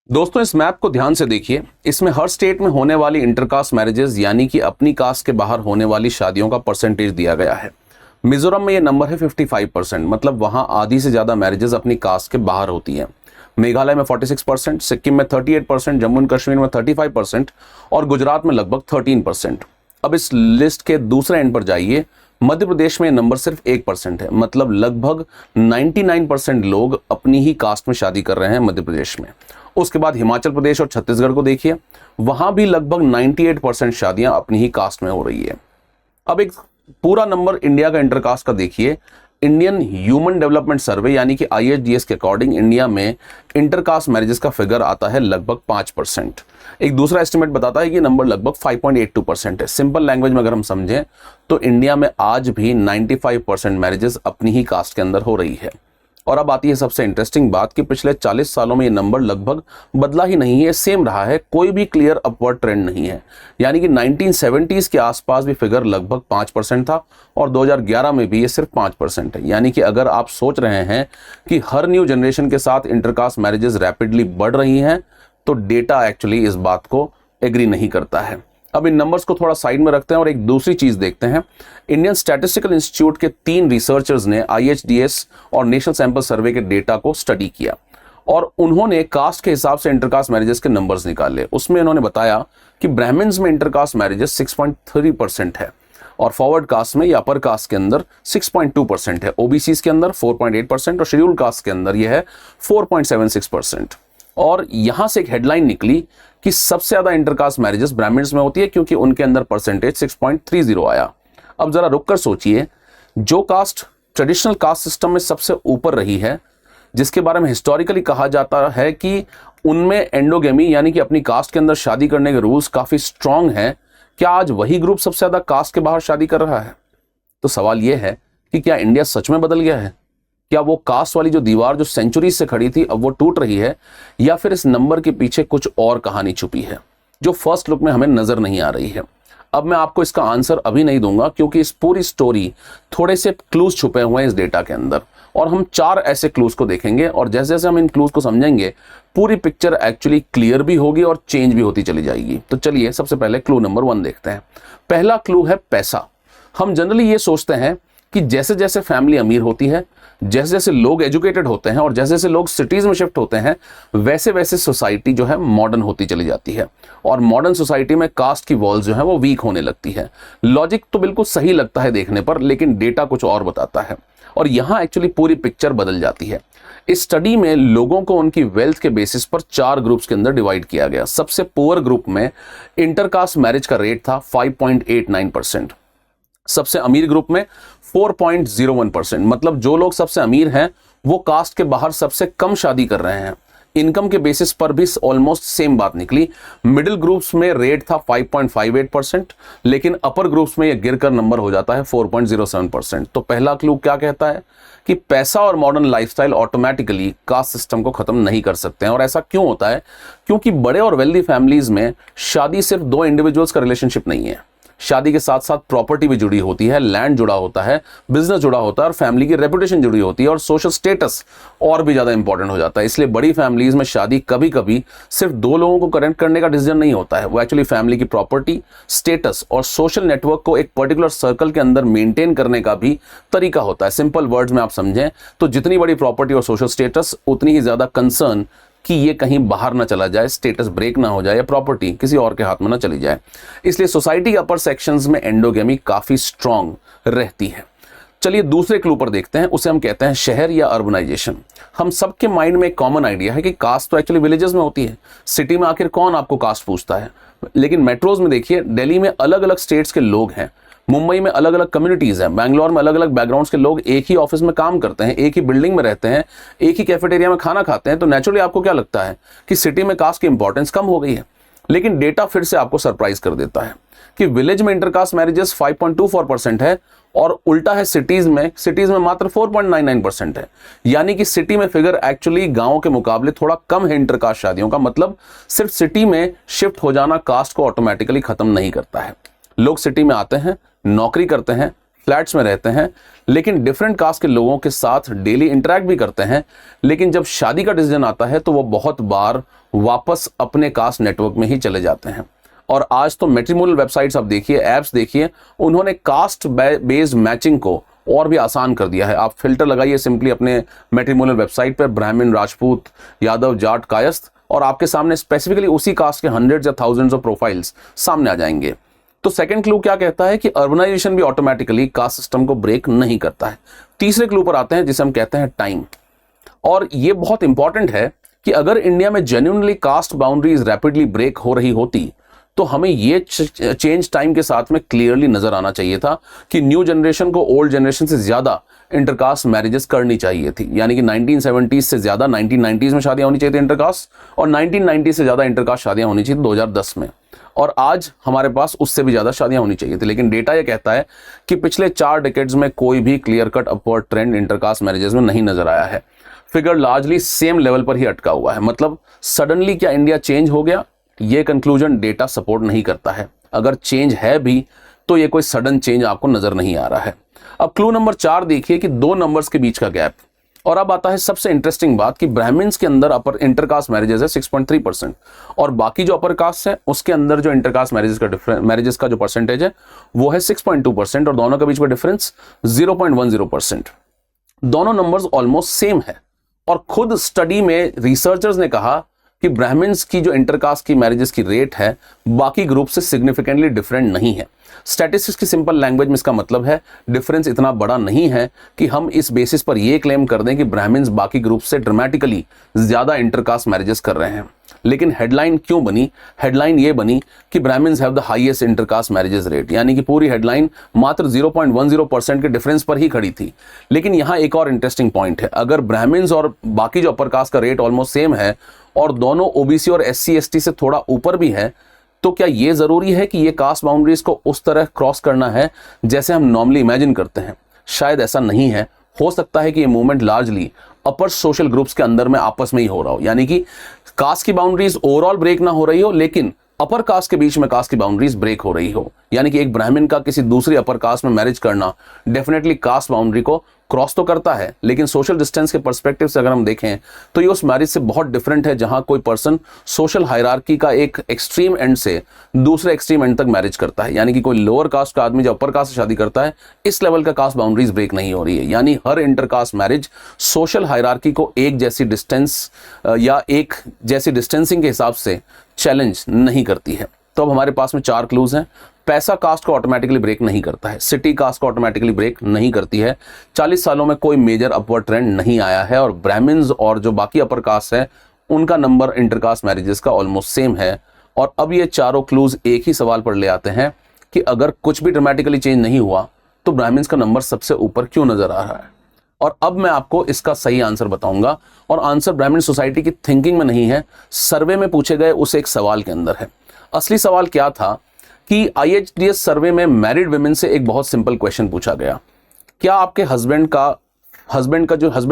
दोस्तों इस मैप को ध्यान से देखिए। इसमें हर स्टेट में होने वाली इंटरकास्ट मैरिजेस यानी कि अपनी कास्ट के बाहर होने वाली शादियों का परसेंटेज दिया गया है। मिजोरम में ये नंबर है 55%, मतलब वहां आधी से ज्यादा मैरिजेस अपनी कास्ट के बाहर होती हैं। मेघालय में 46%, सिक्किम में 38%, जम्मू एंड कश्मीर में 35% और गुजरात में लगभग 13%। अब इस लिस्ट के दूसरे एंड पर जाइए। मध्य प्रदेश में नंबर सिर्फ 1% है, मतलब लगभग 99% लोग अपनी ही कास्ट में शादी कर रहे हैं मध्य प्रदेश में। उसके बाद हिमाचल प्रदेश और छत्तीसगढ़ को देखिए, वहां भी लगभग 98% शादियां अपनी ही कास्ट में हो रही है। अब एक पूरा नंबर इंडिया का इंटरकास्ट का देखिए। इंडियन ह्यूमन डेवलपमेंट सर्वे यानी कि IHDS के अकॉर्डिंग इंडिया में इंटरकास्ट मैरिजेस का फिगर आता है लगभग 5%। एक दूसरा एस्टिमेट बताता है कि नंबर लगभग 5.82% है। सिंपल लैंग्वेज में अगर हम समझें तो इंडिया में आज भी 95% मैरिजेस अपनी ही कास्ट के अंदर हो रही है। और अब आती है सबसे इंटरेस्टिंग बात कि पिछले 40 सालों में ये नंबर लगभग बदला ही नहीं है, सेम रहा है, कोई भी क्लियर अपवर्ड ट्रेंड नहीं है। यानी कि 1970s के आसपास भी फिगर लगभग 5% था और 2011 में भी ये सिर्फ 5% है। यानी कि अगर आप सोच रहे हैं कि हर न्यू जनरेशन के साथ इंटरकास्ट मैरिजेस रैपिडली बढ़ रही हैं, तो डेटा एक्चुअली इस बात को एग्री नहीं करता है। अब इन नंबर्स को थोड़ा साइड में रखते हैं और एक दूसरी चीज देखते हैं। इंडियन स्टैटिस्टिकल इंस्टीट्यूट के 3 रिसर्चर्स ने IHDS और नेशनल सैंपल सर्वे के डेटा को स्टडी किया और उन्होंने कास्ट के हिसाब से इंटरकास्ट मैरिजेस के नंबर्स निकाले। उसमें उन्होंने बताया कि ब्राह्मण्स में इंटरकास्ट मैरिजेस 6.3% है और फॉरवर्ड कास्ट में या अपर कास्ट के अंदर 6.2% है, OBCs के अंदर 4.8% और शेड्यूल्ड कास्ट के अंदर यह है 4.76%। और यहां से एक हेडलाइन निकली कि सबसे ज्यादा इंटरकास्ट मैरिजेस ब्राह्मण्स में होती है क्योंकि उनके अंदर परसेंटेज 6.30 आया। अब जरा रुककर सोचिए, जो कास्ट ट्रेडिशनल कास्ट सिस्टम में सबसे ऊपर रही है, जिसके बारे में हिस्टोरिकली कहा जाता है कि उनमें एंडोगेमी यानी कि अपनी कास्ट के अंदर शादी करने के रूल्स काफी स्ट्रांग हैं, क्या आज वही ग्रुप सबसे ज्यादा कास्ट के बाहर शादी कर रहा है? तो सवाल यह है कि क्या इंडिया सच में बदल गया है? क्या वो कास्ट वाली जो दीवार जो सेंचुरी से खड़ी थी अब वो टूट रही है, या फिर इस नंबर के पीछे कुछ और कहानी छुपी है जो फर्स्ट लुक में हमें नजर नहीं आ रही है? अब मैं आपको इसका आंसर अभी नहीं दूंगा क्योंकि इस पूरी स्टोरी थोड़े से क्लूज छुपे हुए हैं इस डेटा के अंदर और हम 4 ऐसे क्लूज को देखेंगे और जैसे जैसे हम इन क्लूज को समझेंगे पूरी पिक्चर एक्चुअली क्लियर भी होगी और चेंज भी होती चली जाएगी। तो चलिए सबसे पहले क्लू नंबर 1 देखते हैं। पहला क्लू है पैसा। हम जनरली ये सोचते हैं कि जैसे जैसे फैमिली अमीर होती है, जैसे जैसे लोग एजुकेटेड होते हैं और जैसे जैसे लोग सिटीज में शिफ्ट होते हैं, वैसे वैसे सोसाइटी जो है मॉडर्न होती चली जाती है और मॉडर्न सोसाइटी में कास्ट की वॉल्स जो है वो वीक होने लगती है। लॉजिक तो बिल्कुल सही लगता है देखने पर, लेकिन डेटा कुछ और बताता है और यहां एक्चुअली पूरी पिक्चर बदल जाती है। इस स्टडी में लोगों को उनकी वेल्थ के बेसिस पर 4 ग्रुप्स के अंदर डिवाइड किया गया। सबसे पुअर ग्रुप में इंटरकास्ट मैरिज का रेट था 5.89%, सबसे अमीर ग्रुप में 4.01%, मतलब जो लोग सबसे अमीर हैं वो कास्ट के बाहर सबसे कम शादी कर रहे हैं। इनकम के बेसिस पर भी ऑलमोस्ट सेम बात निकली। मिडिल ग्रुप्स में रेट था 5.58%, लेकिन अपर ग्रुप्स में यह गिरकर नंबर हो जाता है 4.07%। तो पहला क्लू क्या कहता है कि पैसा और modern lifestyle automatically caste system को खत्म नहीं कर सकते हैं। और ऐसा क्यों होता है? क्योंकि बड़े और वेल्दी फैमिलीज में शादी सिर्फ 2 इंडिविजुअल्स का रिलेशनशिप नहीं है। शादी के साथ साथ प्रॉपर्टी भी जुड़ी होती है, लैंड जुड़ा होता है, बिजनेस जुड़ा होता है और फैमिली की रेपुटेशन जुड़ी होती है और सोशल स्टेटस और भी ज्यादा इंपॉर्टेंट हो जाता है। इसलिए बड़ी फैमिलीज में शादी कभी कभी सिर्फ 2 लोगों को कनेक्ट करने का डिसीजन नहीं होता है, वो एक्चुअली फैमिली की प्रॉपर्टी, स्टेटस और सोशल नेटवर्क को एक पर्टिकुलर सर्कल के अंदर मेंटेन करने का भी तरीका होता है। सिंपल वर्ड्स में आप समझें तो जितनी बड़ी प्रॉपर्टी और सोशल स्टेटस, उतनी ही ज्यादा कंसर्न कि ये कहीं बाहर ना चला जाए, स्टेटस ब्रेक ना हो जाए या प्रॉपर्टी किसी और के हाथ में ना चली जाए। इसलिए सोसाइटी के अपर सेक्शंस में एंडोगेमी काफी स्ट्रांग रहती है। चलिए दूसरे क्लू पर देखते हैं, उसे हम कहते हैं शहर या अर्बनाइजेशन। हम सबके माइंड में एक कॉमन आइडिया है कि कास्ट तो एक्चुअली विलेजेस में होती है, सिटी में आखिर कौन आपको कास्ट पूछता है। लेकिन मेट्रोज में देखिए, दिल्ली में अलग अलग स्टेट्स के लोग हैं, मुंबई में अलग अलग कम्युनिटीज हैं, बैंगलोर में अलग अलग बैकग्राउंड्स के लोग एक ही ऑफिस में काम करते हैं, एक ही बिल्डिंग में रहते हैं, एक ही कैफेटेरिया में खाना खाते हैं। तो नेचुरली आपको क्या लगता है कि सिटी में कास्ट की इंपॉर्टेंस कम हो गई है। लेकिन डेटा फिर से आपको सरप्राइज कर देता है कि विलेज में इंटरकास्ट मैरिजेस 5.24% है और उल्टा है सिटीज में मात्र 4.99% है। यानी कि सिटी में फिगर एक्चुअली गांव के मुकाबले थोड़ा कम है इंटरकास्ट शादियों का। मतलब सिर्फ सिटी में शिफ्ट हो जाना कास्ट को ऑटोमेटिकली खत्म नहीं करता है। लोग सिटी में आते हैं, नौकरी करते हैं, फ्लैट्स में रहते हैं, लेकिन डिफरेंट कास्ट के लोगों के साथ डेली इंटरेक्ट भी करते हैं, लेकिन जब शादी का डिसीजन आता है तो वो बहुत बार वापस अपने कास्ट नेटवर्क में ही चले जाते हैं। और आज तो मैट्रिमोनियल वेबसाइट्स आप देखिए, ऐप्स देखिए, उन्होंने कास्ट बेस्ड मैचिंग को और भी आसान कर दिया है। आप फिल्टर लगाइए सिंपली अपने मैट्रिमोनियल वेबसाइट पर, ब्राह्मण, राजपूत, यादव, जाट, कायस्थ, और आपके सामने स्पेसिफिकली उसी कास्ट के हंड्रेड्स या थाउजेंड्स ऑफ प्रोफाइल्स सामने आ जाएंगे। तो सेकंड क्लू क्या कहता है कि अर्बनाइजेशन भी ऑटोमेटिकली कास्ट सिस्टम को ब्रेक नहीं करता है। तीसरे क्लू पर आते हैं जिसे हम कहते हैं टाइम, और ये बहुत इंपॉर्टेंट है कि अगर इंडिया में genuinely caste boundaries rapidly break हो रही होती तो हमें ये चेंज टाइम के साथ में क्लियरली नजर आना चाहिए था कि न्यू जनरेशन को ओल्ड जनरेशन से ज्यादा इंटरकास्ट मैरिजेस करनी चाहिए थी। यानी कि 1970s से ज्यादा 1990s में शादियां होनी चाहिए थी इंटरकास्ट, और 1990 से ज्यादा इंटरकास्ट शादियां होनी चाहिए 2010 में, और आज हमारे पास उससे भी ज्यादा शादियां होनी चाहिए थी। लेकिन डेटा ये कहता है कि पिछले 4 डिकेड्स में कोई भी clear cut upward trend intercaste marriages में नहीं नजर आया है। फिगर लार्जली सेम लेवल पर ही अटका हुआ है। मतलब सडनली क्या इंडिया चेंज हो गया? ये कंक्लूजन डेटा सपोर्ट नहीं करता है। अगर चेंज है भी तो ये कोई सडन चेंज आपको नजर नहीं आ रहा है। अब क्लू नंबर 4 देखिए कि 2 नंबर्स के बीच का गैप। और अब आता है सबसे इंटरेस्टिंग बात कि ब्राह्मण्स के अंदर अपर इंटरकास्ट मैरिजेस है 6.3%, और बाकी जो अपर कास्ट है उसके अंदर जो इंटरकास्ट मैरिजेस का जो परसेंटेज है वो है 6.2%, और दोनों के बीच में डिफरेंस 0.10%। दोनों नंबर्स ऑलमोस्ट सेम है, और खुद स्टडी में रिसर्चर्स ने कहा कि ब्राह्मण्स की जो इंटरकास्ट की मैरिजेस की रेट है बाकी ग्रुप से सिग्निफिकेंटली डिफरेंट नहीं है। स्टैटिस्टिक्स की सिंपल लैंग्वेज में इसका मतलब है डिफरेंस इतना बड़ा नहीं है कि हम इस बेसिस पर यह क्लेम कर दें कि ब्राह्मण्स बाकी ग्रुप से ड्रामेटिकली ज्यादा इंटरकास्ट मैरिजेस कर रहे हैं। लेकिन हेडलाइन क्यों बनी? हेडलाइन ये बनी कि Brahmins have the highest intercaste marriages rate, यानी कि पूरी हेडलाइन मात्र 0.10% के डिफरेंस पर ही खड़ी थी। लेकिन यहां एक और इंटरेस्टिंग पॉइंट है, अगर ब्राह्मण्स और बाकी जो अपर कास्ट का रेट ऑलमोस्ट सेम है और दोनों ओबीसी और एससी एसटी से थोड़ा ऊपर भी है, तो क्या यह जरूरी है कि ये कास्ट बाउंड्रीज को उस तरह क्रॉस करना है जैसे हम नॉर्मली इमेजिन करते हैं? शायद ऐसा नहीं है। हो सकता है कि ये मूवमेंट लार्जली अपर सोशल ग्रुप्स के अंदर में आपस में ही हो रहा हो, यानी कि कास्ट की बाउंड्रीज ओवरऑल ब्रेक ना हो रही हो, लेकिन अपर कास्ट के बीच में कास्ट की बाउंड्रीज ब्रेक हो रही हो। यानी कि एक ब्राह्मण का किसी दूसरी अपर कास्ट में मैरिज करना डेफिनेटली कास्ट बाउंड्री को क्रॉस तो करता है, लेकिन सोशल डिस्टेंस के पर्सपेक्टिव से अगर हम देखें तो ये उस मैरिज से बहुत डिफरेंट है जहां कोई पर्सन सोशल हायरार्की का एक एक्सट्रीम एंड से दूसरे एक्सट्रीम एंड तक मैरिज करता है। यानी कि कोई लोअर कास्ट का आदमी जो अपर कास्ट से शादी करता है, इस लेवल का कास्ट बाउंड्रीज ब्रेक नहीं हो रही है। यानी हर इंटरकास्ट मैरिज सोशल हायरार्की को एक जैसी डिस्टेंस या एक जैसी डिस्टेंसिंग के हिसाब से चैलेंज नहीं करती है। तो अब हमारे पास में 4 क्लूज हैं। पैसा कास्ट को ऑटोमेटिकली ब्रेक नहीं करता है, सिटी कास्ट को ऑटोमेटिकली ब्रेक नहीं करती है, 40 सालों में कोई मेजर अपवर्ड ट्रेंड नहीं आया है, और ब्राह्मण्स और जो बाकी अपर कास्ट है उनका नंबर इंटरकास्ट मैरिजेस का ऑलमोस्ट सेम है। और अब ये चारों क्लूज एक ही सवाल पर ले आते हैं कि अगर कुछ भी ड्रामेटिकली चेंज नहीं हुआ तो ब्राह्मण्स का नंबर सबसे ऊपर क्यों नजर आ रहा है? और अब मैं आपको इसका सही आंसर बताऊंगा, और आंसर ब्राह्मण सोसाइटी की थिंकिंग में नहीं है, सर्वे में पूछे गए उस एक सवाल के अंदर है। असली सवाल क्या था कि IHDS सर्वे में मैरिड वुमेन से एक बहुत सिंपल क्वेश्चन पूछा गया, क्या आपके हस्बैंड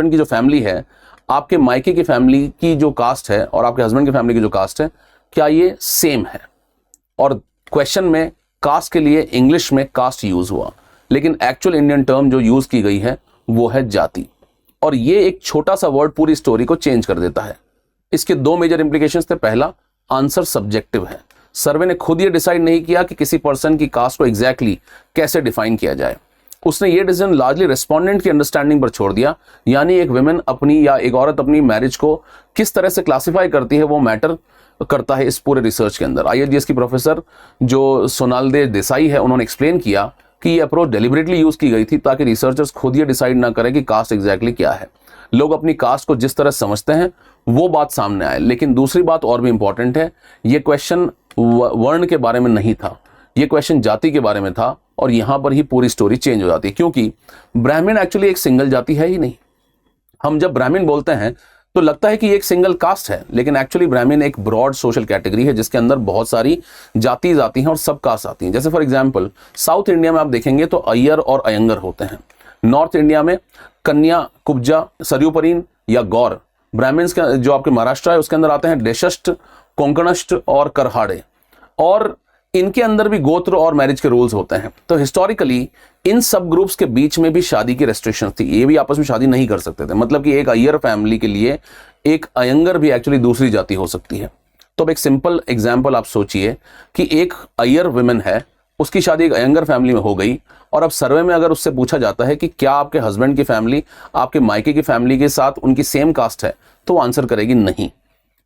की जो फैमिली है, आपके मायके की फैमिली की जो कास्ट है और आपके हस्बैंड की फैमिली की जो कास्ट है, क्या ये सेम है? और क्वेश्चन में कास्ट के लिए इंग्लिश में कास्ट यूज हुआ, लेकिन एक्चुअल इंडियन टर्म जो यूज की गई है वो है जाति। और ये एक छोटा सा वर्ड पूरी स्टोरी को चेंज कर देता है। इसके 2 मेजर इंप्लीकेशंस थे। पहला, आंसर सब्जेक्टिव है। सर्वे ने खुद ये डिसाइड नहीं किया कि किसी पर्सन की कास्ट को एग्जैक्टली कैसे डिफाइन किया जाए। उसने ये डिसीजन लार्जली रेस्पोंडेंट की अंडरस्टैंडिंग पर छोड़ दिया, यानी एक वुमेन अपनी या एक औरत अपनी मैरिज को किस तरह से क्लासिफाई करती है वो मैटर करता है इस पूरे रिसर्च के अंदर। IHDS की प्रोफेसर जो सोनालदे देसाई है, उन्होंने एक्सप्लेन किया कि ये अप्रोच डेलिबरेटली यूज की गई थी ताकि रिसर्चर्स खुद ये डिसाइड ना करें कि कास्ट एग्जैक्टली क्या है। लोग अपनी कास्ट को जिस तरह समझते हैं वो बात सामने आए। लेकिन दूसरी बात और भी इंपॉर्टेंट है, ये क्वेश्चन वर्ण के बारे में नहीं था, ये क्वेश्चन जाति के बारे में था, और यहां पर ही पूरी स्टोरी चेंज हो जाती है, क्योंकि ब्राह्मण एक्चुअली एक सिंगल जाति है ही नहीं। हम जब ब्राह्मण बोलते हैं तो लगता है कि एक सिंगल कास्ट है, लेकिन एक्चुअली ब्राह्मण एक ब्रॉड सोशल कैटेगरी है जिसके अंदर बहुत सारी जाति आती हैं और सब कास्ट आती हैं। जैसे फॉर एग्जांपल साउथ इंडिया में आप देखेंगे तो अय्यर और अयंगर होते हैं। नॉर्थ इंडिया में कन्या, कुब्जा, सरयूपरीन या गौर। ब्राह्मण्स का जो आपके महाराष्ट्र है उसके अंदर आते हैं देशस्थ, कोंकणस्थ और करहाड़े। और इनके अंदर भी गोत्र और मैरिज के रूल्स होते हैं। तो हिस्टोरिकली इन सब ग्रुप्स के बीच में भी शादी की रेस्ट्रिक्शंस थी, ये भी आपस में शादी नहीं कर सकते थे। मतलब कि एक अय्यर फैमिली के लिए एक अयंगर भी एक्चुअली दूसरी जाति हो सकती है। तो अब एक सिंपल एग्जाम्पल आप सोचिए कि एक अय्यर वुमेन है, उसकी शादी एक अयंगर फैमिली में हो गई, और अब सर्वे में अगर उससे पूछा जाता है कि क्या आपके हस्बैंड की फैमिली आपके मायके की फैमिली के साथ उनकी सेम कास्ट है, तो वो आंसर करेगी नहीं।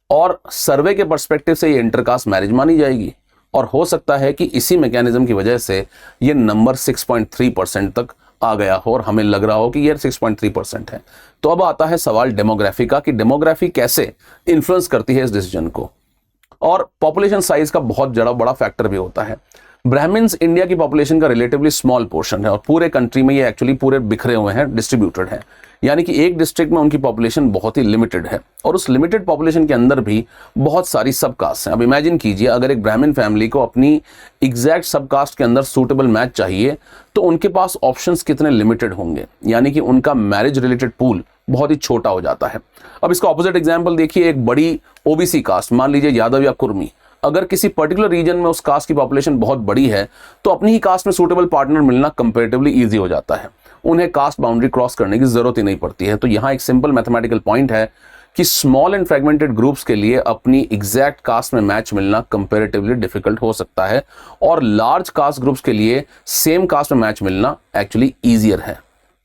और सर्वे के पर्सपेक्टिव से ये इंटरकास्ट मैरिज मानी जाएगी, और हो सकता है कि इसी मैकेनिज्म की वजह से ये नंबर 6.3% तक आ गया हो और हमें लग रहा हो कि ये 6.3% है। तो अब आता है सवाल डेमोग्राफी का, कि डेमोग्राफी कैसे इन्फ्लुएंस करती है इस डिसीजन को। और पॉपुलेशन साइज का बहुत बड़ा फैक्टर भी होता है। ब्राह्मण्स इंडिया की पॉपुलेशन का रिलेटिवली स्मॉल पोर्शन है, और पूरे कंट्री में ये एक्चुअली पूरे बिखरे हुए हैं, डिस्ट्रीब्यूटेड है। यानी कि एक डिस्ट्रिक्ट में उनकी पॉपुलेशन बहुत ही लिमिटेड है, और उस लिमिटेड पॉपुलेशन के अंदर भी बहुत सारी सब कास्ट हैं। अब इमेजिन कीजिए, अगर एक ब्राह्मण फैमिली को अपनी एग्जैक्ट सब कास्ट के अंदर सूटेबल मैच चाहिए, तो उनके पास ऑप्शंस कितने लिमिटेड होंगे, यानी कि उनका मैरिज रिलेटेड पूल बहुत ही छोटा हो जाता है। अब इसका ऑपोजिट एग्जाम्पल देखिए, एक बड़ी ओबीसी कास्ट, मान लीजिए यादव या कुर्मी, अगर किसी पर्टिकुलर रीजन में उस कास्ट की पॉपुलेशन बहुत बड़ी है, तो अपनी ही कास्ट में सूटेबल पार्टनर मिलना कंपैरेटिवली इजी हो जाता है, उन्हें कास्ट बाउंड्री क्रॉस करने की जरूरत ही नहीं पड़ती है। तो यहाँ एक सिंपल मैथमेटिकल पॉइंट है कि स्मॉल एंड फ्रेगमेंटेड ग्रुप्स के लिए अपनी एग्जैक्ट कास्ट में मैच मिलना कंपैरेटिवली डिफिकल्ट हो सकता है, और लार्ज कास्ट ग्रुप्स के लिए सेम कास्ट में मैच मिलना एक्चुअली ईजियर है।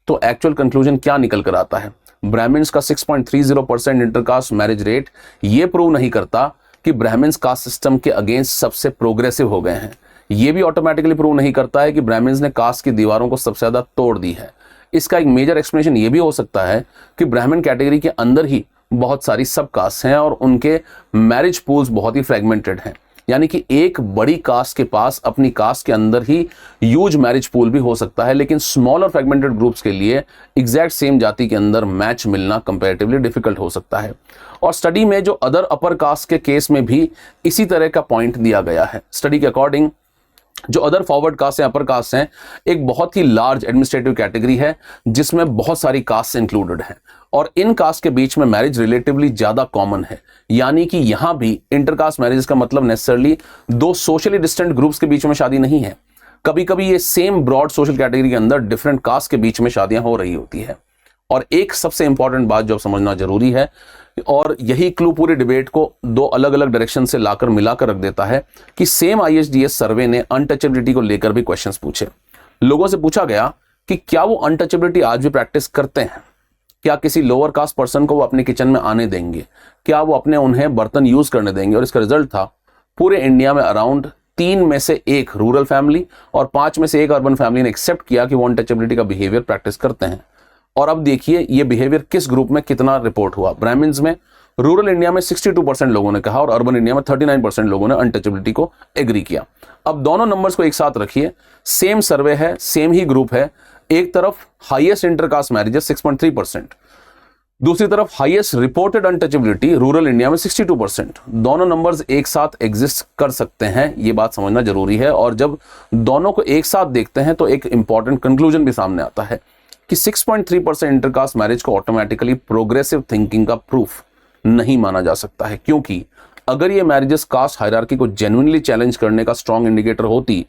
तो एक्चुअल कंक्लूजन क्या निकल कर आता है? ब्राह्मण्स का 6.30% इंटरकास्ट मैरिज रेट ये प्रूव नहीं करता कि ब्राह्मण्स कास्ट सिस्टम के अगेंस्ट सबसे प्रोग्रेसिव हो गए हैं। ये भी ऑटोमेटिकली प्रूव नहीं करता है कि ब्राह्मण्स ने कास्ट की दीवारों को सबसे ज्यादा तोड़ दी है। इसका एक मेजर एक्सप्लेनेशन ये भी हो सकता है कि ब्राह्मण कैटेगरी के अंदर ही बहुत सारी सब कास्ट हैं और उनके मैरिज पूल्स बहुत ही फ्रेगमेंटेड हैं। यानी कि एक बड़ी कास्ट के पास अपनी कास्ट के अंदर ही ह्यूज मैरिज पूल भी हो सकता है, लेकिन स्मॉल और फ्रेगमेंटेड ग्रुप्स के लिए एग्जैक्ट सेम जाति के अंदर मैच मिलना कंपैरेटिवली डिफिकल्ट हो सकता है। और स्टडी में जो अदर अपर कास्ट के केस में भी इसी तरह का पॉइंट दिया गया है। स्टडी के अकॉर्डिंग जो अदर फॉरवर्ड कास्ट हैं, अपर कास्ट हैं, एक बहुत ही लार्ज एडमिनिस्ट्रेटिव कैटेगरी है जिसमें बहुत सारी कास्ट इंक्लूडेड हैं, और इन कास्ट के बीच में मैरिज रिलेटिवली ज्यादा कॉमन है। यानी कि यहां भी इंटरकास्ट मैरिज का मतलब नेसेसरली दो सोशली डिस्टेंट ग्रुप्स के बीच में शादी नहीं है। कभी कभी ये सेम ब्रॉड सोशल कैटेगरी के अंदर डिफरेंट कास्ट के बीच में शादियां हो रही होती है। और एक सबसे इंपॉर्टेंट बात जो समझना जरूरी है, और यही क्लू पूरी डिबेट को दो अलग अलग डायरेक्शन से लाकर मिलाकर रख देता है, कि सेम ISDS सर्वे ने अनटचेबिलिटी को लेकर भी क्वेश्चंस पूछे। लोगों से पूछा गया कि क्या वो अनटचेबिलिटी आज भी प्रैक्टिस करते हैं, क्या किसी लोअर कास्ट पर्सन को वो अपने किचन में आने देंगे, क्या वो अपने उन्हें बर्तन यूज करने देंगे। और इसका रिजल्ट था पूरे इंडिया में अराउंड 3 में से 1 रूरल फैमिली और 5 में से 1 अर्बन फैमिली ने एक्सेप्ट किया कि वो अनटचेबिलिटी का बिहेवियर प्रैक्टिस करते हैं। और अब देखिए ये बिहेवियर किस ग्रुप में कितना रिपोर्ट हुआ। ब्राह्मण्स में, रूरल इंडिया में 62% लोगों ने कहा और अर्बन इंडिया में 39% लोगों ने अनटचेबिलिटी को एग्री किया। अब दोनों नंबर्स को एक साथ रखिए, सेम सर्वे है, सेम ही ग्रुप है। एक तरफ हाईएस्ट इंटरकास्ट मैरिजेस 6.3%, दूसरी तरफ highest reported untouchability rural India में 62%। दोनों नंबर्स एक साथ एग्जिस्ट कर सकते हैं, ये बात समझना जरूरी है। और जब दोनों को एक साथ देखते हैं तो एक इंपॉर्टेंट कंक्लूजन भी सामने आता है कि 6.3% इंटरकास्ट मैरिज को ऑटोमेटिकली प्रोग्रेसिव थिंकिंग का प्रूफ नहीं माना जा सकता है, क्योंकि अगर ये मैरिजेस कास्ट हायरार्की को जेन्युइनली चैलेंज करने का स्ट्रॉन्ग इंडिकेटर होती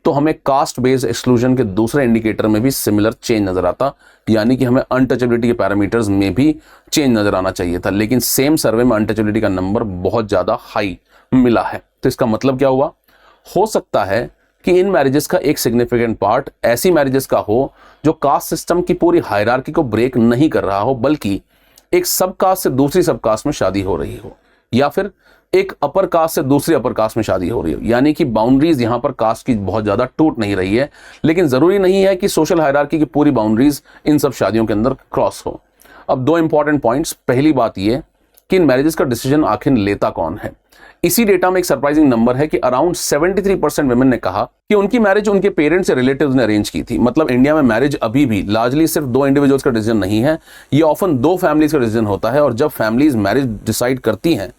तो हमें कास्ट बेस्ड एक्सक्लूजन के दूसरे इंडिकेटर में भी सिमिलर चेंज नजर आता, यानी कि हमें अनटचेबिलिटी के पैरामीटर्स में भी चेंज नजर आना चाहिए था। लेकिन सेम सर्वे में अनटचेबिलिटी का नंबर बहुत ज्यादा हाई मिला है। तो इसका मतलब क्या हुआ? हो सकता है कि इन मैरिजेस का एक सिग्निफिकेंट पार्ट ऐसी मैरिजेस का हो जो कास्ट सिस्टम की पूरी हायरार्की को ब्रेक नहीं कर रहा हो, बल्कि एक सब कास्ट से दूसरी सब कास्ट में शादी हो रही हो, या फिर एक अपर कास्ट से दूसरी अपर कास्ट में शादी हो रही हो। यानी कि बाउंड्रीज यहां पर कास्ट की बहुत ज्यादा टूट नहीं रही है, लेकिन जरूरी नहीं है कि सोशल हायरार्की की पूरी बाउंड्रीज इन सब शादियों के अंदर क्रॉस हो। अब 2 इंपॉर्टेंट पॉइंट्स। पहली बात यह कि इन मैरिजेस का डिसीजन आखिर लेता कौन है। इसी डेटा में एक सरप्राइजिंग नंबर है कि अराउंड 73% वुमेन ने कहा कि उनकी मैरिज उनके पेरेंट्स या रिलेटिव्स ने अरेंज की थी। मतलब इंडिया में मैरिज अभी भी लार्जली सिर्फ 2 इंडिविजुअल्स का डिसीजन नहीं है, ये ऑफन 2 फैमिलीज का डिसीजन होता है। और जब फैमिलीज मैरिज डिसाइड करती हैं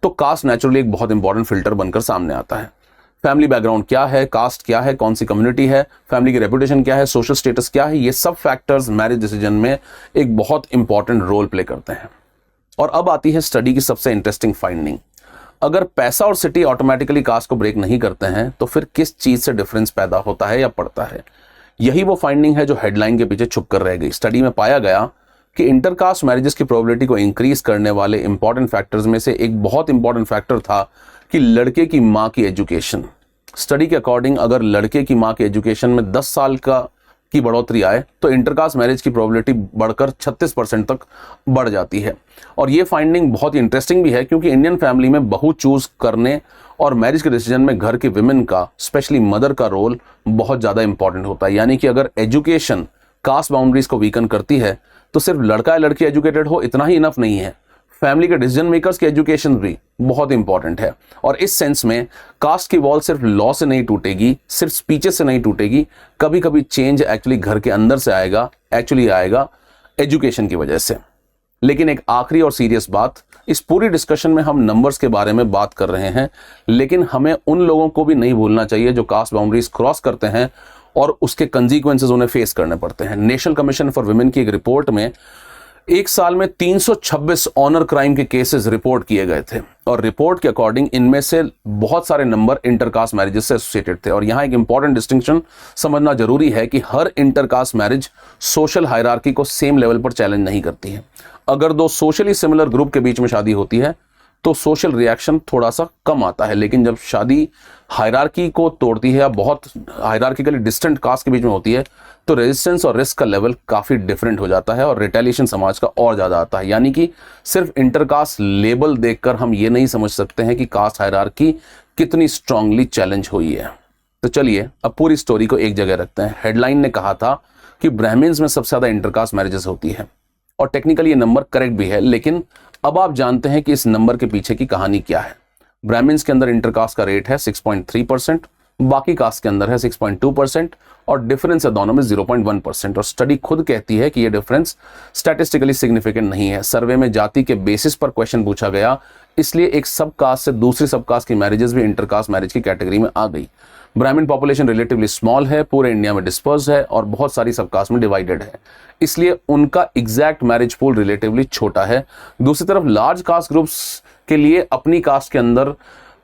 तो कास्ट नेचुरली एक बहुत इंपॉर्टेंट फिल्टर बनकर सामने आता है। फैमिली बैकग्राउंड क्या है, कास्ट क्या है, कौन सी कम्युनिटी है, फैमिली की रेपुटेशन क्या है, सोशल स्टेटस क्या है, ये सब फैक्टर्स मैरिज डिसीजन में एक बहुत इंपॉर्टेंट रोल प्ले करते हैं। और अब आती है स्टडी की सबसे इंटरेस्टिंग फाइंडिंग। अगर पैसा और सिटी ऑटोमेटिकली कास्ट को ब्रेक नहीं करते हैं तो फिर किस चीज से डिफरेंस पैदा होता है या पड़ता है? यही वो फाइंडिंग है जो हेडलाइन के पीछे छुप कर रह गई। स्टडी में पाया गया कि इंटरकास्ट मैरिजेस की प्रोबेबिलिटी को इंक्रीज करने वाले इंपॉर्टेंट फैक्टर्स में से एक बहुत इंपॉर्टेंट फैक्टर था कि लड़के की माँ की एजुकेशन। स्टडी के अकॉर्डिंग अगर लड़के की माँ की एजुकेशन में 10 साल की बढ़ोतरी आए तो इंटरकास्ट मैरिज की प्रोबेबिलिटी बढ़कर 36% तक बढ़ जाती है। और ये फाइंडिंग बहुत ही इंटरेस्टिंग भी है क्योंकि इंडियन फैमिली में बहू चूज करने और मैरिज के डिसीजन में घर के विमेन का, स्पेशली मदर का रोल बहुत ज़्यादा इंपॉर्टेंट होता है। यानी कि अगर एजुकेशन कास्ट बाउंड्रीज को वीकन करती है तो सिर्फ लड़का या लड़की एजुकेटेड हो इतना ही इनफ नहीं है, फैमिली के डिसीजन मेकर्स की एजुकेशन भी बहुत इंपॉर्टेंट है। और इस सेंस में कास्ट की वॉल सिर्फ लॉ से नहीं टूटेगी, सिर्फ स्पीचेस से नहीं टूटेगी, कभी कभी चेंज एक्चुअली घर के अंदर से आएगा एजुकेशन की वजह से। लेकिन एक आखिरी और सीरियस बात, इस पूरी डिस्कशन में हम नंबर्स के बारे में बात कर रहे हैं, लेकिन हमें उन लोगों को भी नहीं भूलना चाहिए जो कास्ट बाउंड्रीज क्रॉस करते हैं और उसके कंसीक्वेंसेस उन्हें फेस करने पड़ते हैं। नेशनल कमीशन फॉर वुमेन की एक रिपोर्ट में एक साल में 326 ऑनर क्राइम के केसेस रिपोर्ट किए गए थे और रिपोर्ट के अकॉर्डिंग इनमें से बहुत सारे नंबर इंटरकास्ट मैरिजेस से एसोसिएटेड थे। और यहां एक इंपॉर्टेंट डिस्टिंक्शन समझना जरूरी है कि हर इंटरकास्ट मैरिज सोशल हायरार्की को सेम लेवल पर चैलेंज नहीं करती है। अगर दो सोशली सिमिलर ग्रुप के बीच में शादी होती है तो सोशल रिएक्शन थोड़ा सा कम आता है, लेकिन जब शादी हायरार्की को तोड़ती है या बहुत हायरार्किकली डिस्टेंट कास्ट के बीच में होती है तो रेजिस्टेंस और रिस्क का लेवल काफ़ी डिफरेंट हो जाता है और रिटेलिएशन समाज का और ज़्यादा आता है। यानी कि सिर्फ इंटरकास्ट लेबल देखकर हम ये नहीं समझ सकते हैं कि कास्ट हायरार्की कितनी स्ट्रांगली चैलेंज हुई है। तो चलिए अब पूरी स्टोरी को एक जगह रखते हैं। हेडलाइन ने कहा था कि ब्राह्मण्स में सबसे ज़्यादा इंटरकास्ट मैरिजेस होती है और टेक्निकली ये नंबर करेक्ट भी है, लेकिन अब आप जानते हैं कि इस नंबर के पीछे की कहानी क्या है। ब्राह्मण्स के अंदर इंटरकास्ट का रेट है 6.3%, बाकी कास्ट के अंदर है 6.2% और डिफरेंस है दोनों में 0.1%। और स्टडी खुद कहती है कि ये डिफरेंस स्टैटिस्टिकली सिग्निफिकेंट नहीं है। सर्वे में जाति के बेसिस पर क्वेश्चन पूछा गया, इसलिए एक सब कास्ट से दूसरी सब कास्ट की मैरिजेस भी इंटरकास्ट मैरिज की कैटेगरी में आ गई। ब्राह्मण पॉपुलेशन रिलेटिवली स्मॉल है, पूरे इंडिया में डिस्पर्स है और बहुत सारी सब कास्ट में डिवाइडेड है, इसलिए उनका एग्जैक्ट मैरिज पूल रिलेटिवली छोटा है। दूसरी तरफ लार्ज कास्ट ग्रुप्स के लिए अपनी कास्ट के अंदर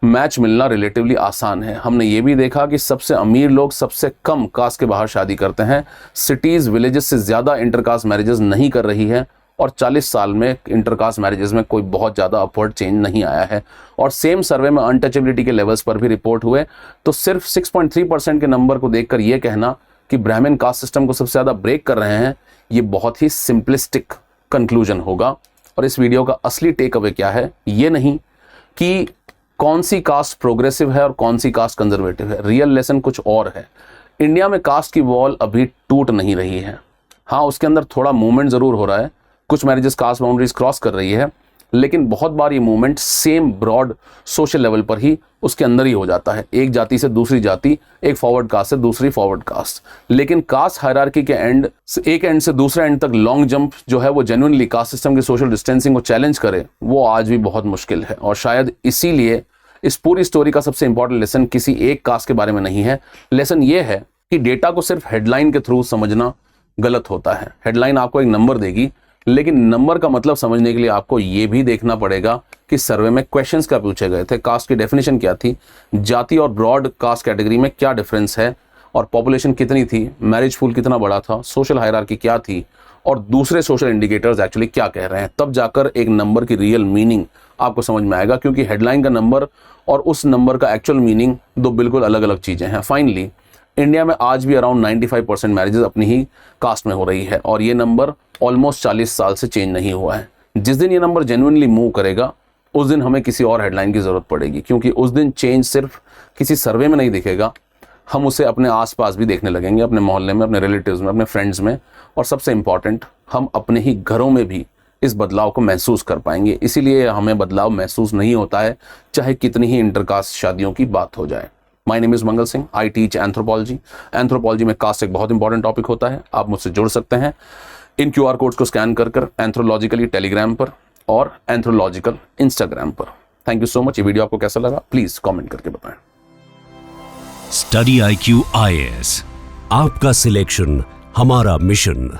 मैच मिलना रिलेटिवली आसान है। हमने ये भी देखा कि सबसे अमीर लोग सबसे कम कास्ट के बाहर शादी करते हैं। सिटीज विलेजेस से ज्यादा इंटरकास्ट मैरिजेस नहीं कर रही है और 40 साल में इंटरकास्ट मैरिजेस में कोई बहुत ज़्यादा अपवर्ड चेंज नहीं आया है। और सेम सर्वे में अनटचेबिलिटी के लेवल्स पर भी रिपोर्ट हुए, तो सिर्फ 6.3% के नंबर को देखकर यह कहना कि ब्राह्मण कास्ट सिस्टम को सबसे ज़्यादा ब्रेक कर रहे हैं, ये बहुत ही सिंपलिस्टिक कंक्लूजन होगा। और इस वीडियो का असली टेक अवे क्या है, ये नहीं कि कौन सी कास्ट प्रोग्रेसिव है और कौन सी कास्ट कंजर्वेटिव है, रियल लेसन कुछ और है। इंडिया में कास्ट की वॉल अभी टूट नहीं रही है। हाँ, उसके अंदर थोड़ा मूवमेंट ज़रूर हो रहा है, कुछ मैरिजेस कास्ट बाउंड्रीज क्रॉस कर रही है, लेकिन बहुत बार ये movement same broad social level पर ही उसके अंदर ही हो जाता है। एक जाति से दूसरी जाति, एक फॉरवर्ड कास्ट से दूसरी फॉरवर्ड कास्ट। लेकिन कास्ट हायरार्की के एक एंड से दूसरे एंड तक लॉन्ग जंप जो है वो जेन्युइनली कास्ट सिस्टम की सोशल डिस्टेंसिंग को चैलेंज करे, वो आज भी बहुत मुश्किल है। और शायद इसीलिए इस पूरी स्टोरी का सबसे इंपॉर्टेंट लेसन किसी एक कास्ट के बारे में नहीं है। लेसन ये है कि डेटा को सिर्फ हेडलाइन के थ्रू समझना गलत होता है। हेडलाइन आपको एक नंबर देगी, लेकिन नंबर का मतलब समझने के लिए आपको यह भी देखना पड़ेगा कि सर्वे में क्वेश्चंस क्या पूछे गए थे, कास्ट की डेफिनेशन क्या थी, जाति और ब्रॉड कास्ट कैटेगरी में क्या डिफरेंस है, और पॉपुलेशन कितनी थी, मैरिज पूल कितना बड़ा था, सोशल हायरार्की क्या थी, और दूसरे सोशल इंडिकेटर्स एक्चुअली क्या कह रहे हैं। तब जाकर एक नंबर की रियल मीनिंग आपको समझ में आएगा, क्योंकि हेडलाइन का नंबर और उस नंबर का एक्चुअल मीनिंग दो बिल्कुल अलग अलग चीजें हैं। फाइनली इंडिया में आज भी अराउंड 95% मैरिजेस अपनी ही कास्ट में हो रही है और ये नंबर ऑलमोस्ट 40 साल से चेंज नहीं हुआ है। जिस दिन ये नंबर जेन्युइनली मूव करेगा उस दिन हमें किसी और हेडलाइन की जरूरत पड़ेगी, क्योंकि उस दिन चेंज सिर्फ किसी सर्वे में नहीं दिखेगा, हम उसे अपने आसपास भी देखने लगेंगे, अपने मोहल्ले में, अपने रिलेटिव्स में, अपने फ्रेंड्स में, और सबसे इंपॉर्टेंट हम अपने ही घरों में भी इस बदलाव को महसूस कर पाएंगे। इसीलिए हमें बदलाव महसूस नहीं होता है चाहे कितनी ही इंटरकास्ट शादियों की बात हो जाए। My name is Mangal Singh, I teach anthropology. Anthropology में कास्ट एक बहुत इंपॉर्टेंट टॉपिक होता है। आप मुझसे जुड़ सकते हैं इन QR कोड्स को स्कैन कर एंथ्रोलॉजिकली टेलीग्राम पर और एंथ्रोलॉजिकल इंस्टाग्राम पर। Thank you so much. ये वीडियो आपको कैसा लगा प्लीज कमेंट करके बताएं। स्टडी IQ IAS, आपका सिलेक्शन हमारा मिशन।